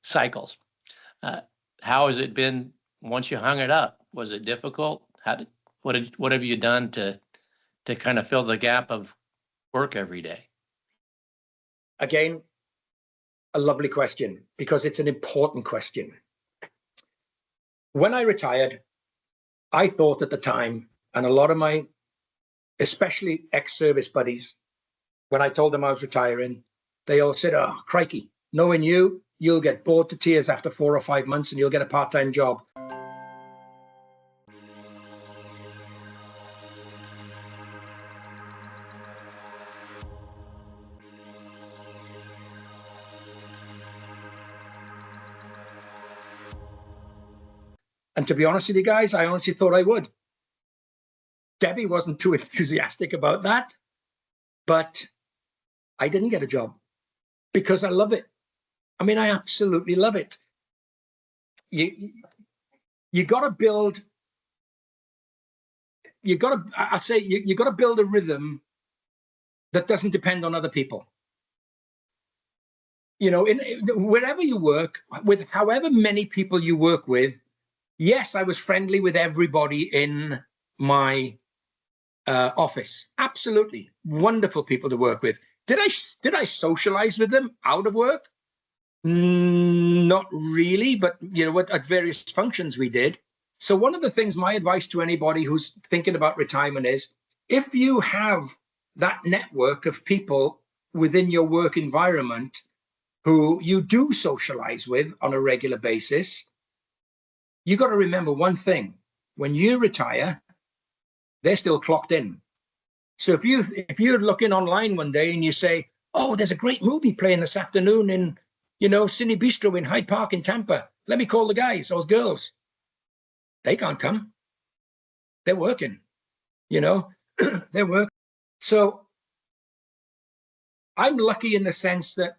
cycles. Uh, how has it been once you hung it up? Was it difficult? What have you done to kind of fill the gap of work every day? Again, a lovely question, because it's an important question. When I retired, I thought at the time, and a lot of my, especially ex-service buddies, when I told them I was retiring, they all said, "Oh, crikey, knowing you, you'll get bored to tears after 4 or 5 months and you'll get a part-time job." And to be honest with you guys, I honestly thought I would. Debbie wasn't too enthusiastic about that, but I didn't get a job because I love it. I mean, I absolutely love it. You got to build, you got to build a rhythm that doesn't depend on other people. You know, wherever you work, with however many people you work with, yes, I was friendly with everybody in my office. Absolutely wonderful people to work with. Did I socialize with them out of work? Not really, but you know, at various functions we did. So one of the things, my advice to anybody who's thinking about retirement is, if you have that network of people within your work environment who you do socialize with on a regular basis, you got to remember one thing: when you retire, they're still clocked in. So if you're looking online one day and you say, "Oh, there's a great movie playing this afternoon in, you know, Cine Bistro in Hyde Park in Tampa. Let me call the guys or girls." They can't come. They're working, you know, they're working. So I'm lucky in the sense that,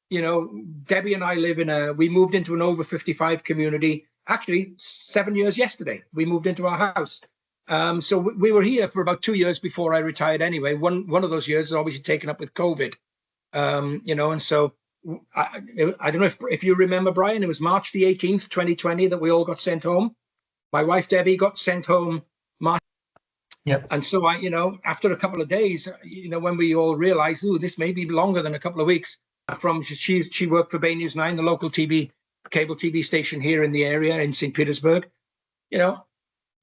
you know, Debbie and I we moved into an over 55 community. Actually, 7 years yesterday, we moved into our house. So we were here for about 2 years before I retired anyway. One of those years is obviously taken up with COVID, you know, and so I don't know if you remember, Brian, it was March the 18th, 2020 that we all got sent home. My wife, Debbie, got sent home March. Yep. And so you know, after a couple of days, you know, when we all realized, "Ooh, this may be longer than a couple of weeks," she worked for Bay News 9, the local cable TV station here in the area in St. Petersburg. You know,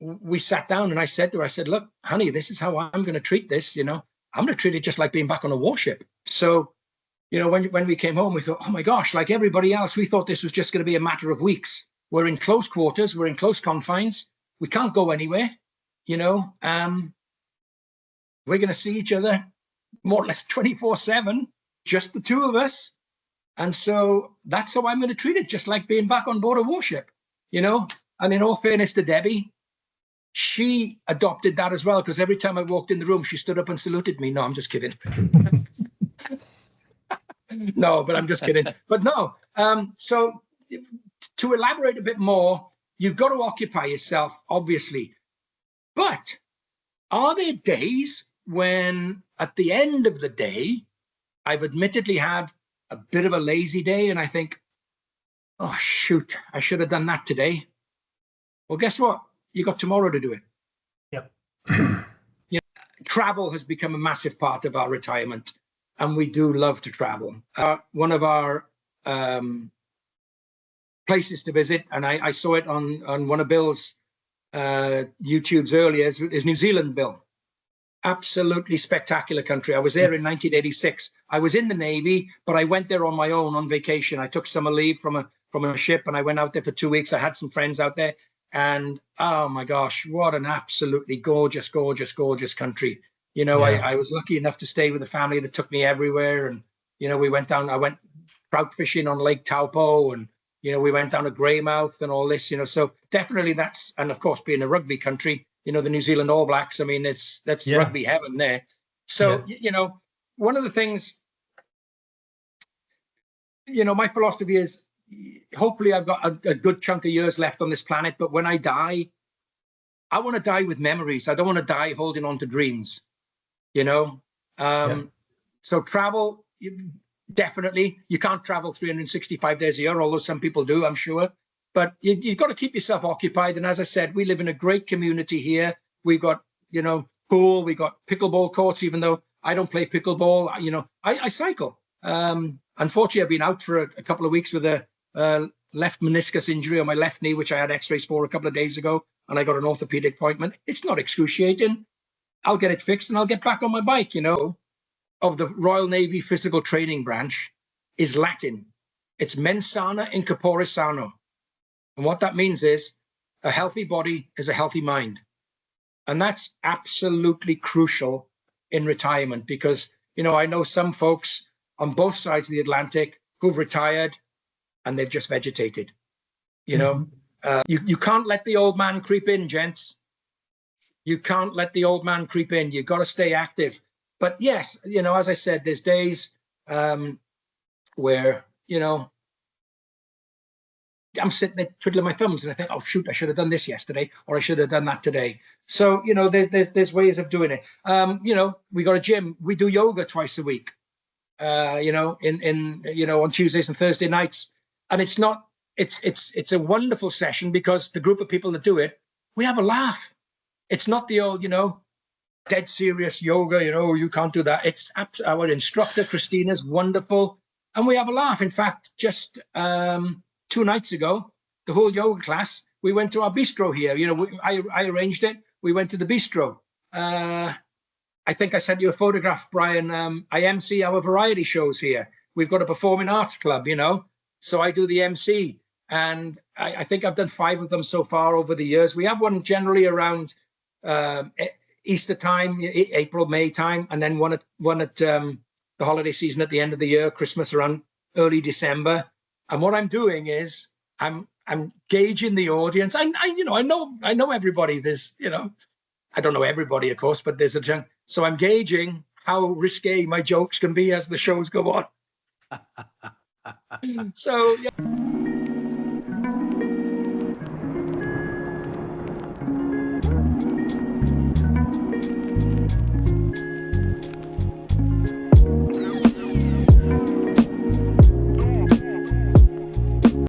we sat down and I said to her, I said, "Look, honey, this is how I'm going to treat this. You know, I'm going to treat it just like being back on a warship." So, you know, when we came home, we thought, "Oh my gosh, like everybody else, we thought this was just going to be a matter of weeks. We're in close quarters, we're in close confines, we can't go anywhere, you know, we're going to see each other more or less 24/7, just the two of us. And so that's how I'm going to treat it, just like being back on board a warship, you know." And in all fairness to Debbie, she adopted that as well, because every time I walked in the room, she stood up and saluted me. No, I'm just kidding. No, but I'm just kidding. But no, so to elaborate a bit more, you've got to occupy yourself, obviously. But are there days when, at the end of the day, I've admittedly had a bit of a lazy day and I think, "Oh, shoot, I should have done that today"? Well, guess what? You got tomorrow to do it. Yep. You know, travel has become a massive part of our retirement, and we do love to travel. One of our places to visit, and I saw it on one of Bill's YouTubes earlier, is New Zealand, Bill. Absolutely spectacular country. I was there in 1986. I was in the Navy, but I went there on my own on vacation. I took summer leave from a ship and I went out there for 2 weeks. I had some friends out there, and oh my gosh, what an absolutely gorgeous, gorgeous, gorgeous country. You know, yeah. I was lucky enough to stay with a family that took me everywhere. And, you know, I went trout fishing on Lake Taupo, and, you know, we went down to Greymouth and all this, you know, so definitely and of course, being a rugby country, you know, the New Zealand All Blacks, I mean, that's yeah. Rugby heaven there. So, yeah. You know, one of the things, you know, my philosophy is, hopefully I've got a good chunk of years left on this planet, but when I die, I want to die with memories. I don't want to die holding on to dreams, you know? Yeah. So travel, definitely. You can't travel 365 days a year, although some people do, I'm sure. But you've got to keep yourself occupied. And as I said, we live in a great community here. We've got, pool, we got pickleball courts, even though I don't play pickleball. I cycle. Unfortunately, I've been out for a couple of weeks with a left meniscus injury on my left knee, which I had x-rays for a couple of days ago, and I got an orthopedic appointment. It's not excruciating. I'll get it fixed and I'll get back on my bike. Of the Royal Navy physical training branch is Latin. It's mens sana in corpore sano. And what that means is a healthy body is a healthy mind. And that's absolutely crucial in retirement because, I know some folks on both sides of the Atlantic who've retired and they've just vegetated. You can't let the old man creep in, gents. You can't let the old man creep in. You've got to stay active. But yes, as I said, there's days where, I'm sitting there twiddling my thumbs and I think, oh, shoot, I should have done this yesterday or I should have done that today. So, there's ways of doing it. We got a gym. We do yoga twice a week, on Tuesdays and Thursday nights. And it's a wonderful session because the group of people that do it, we have a laugh. It's not the old, dead serious yoga, you can't do that. It's our instructor, Christina's wonderful. And we have a laugh. In fact, just 2 nights ago, the whole yoga class, we went to our bistro here. I arranged it. We went to the bistro. I think I sent you a photograph, Brian. I MC our variety shows here. We've got a performing arts club, so I do the MC. And I think I've done 5 of them so far over the years. We have one generally around Easter time, April, May time, and then one at the holiday season at the end of the year, Christmas around early December. And what I'm doing is I'm gauging the audience. I know everybody. There's I don't know everybody, of course, but there's a so I'm gauging how risque my jokes can be as the shows go on. So yeah.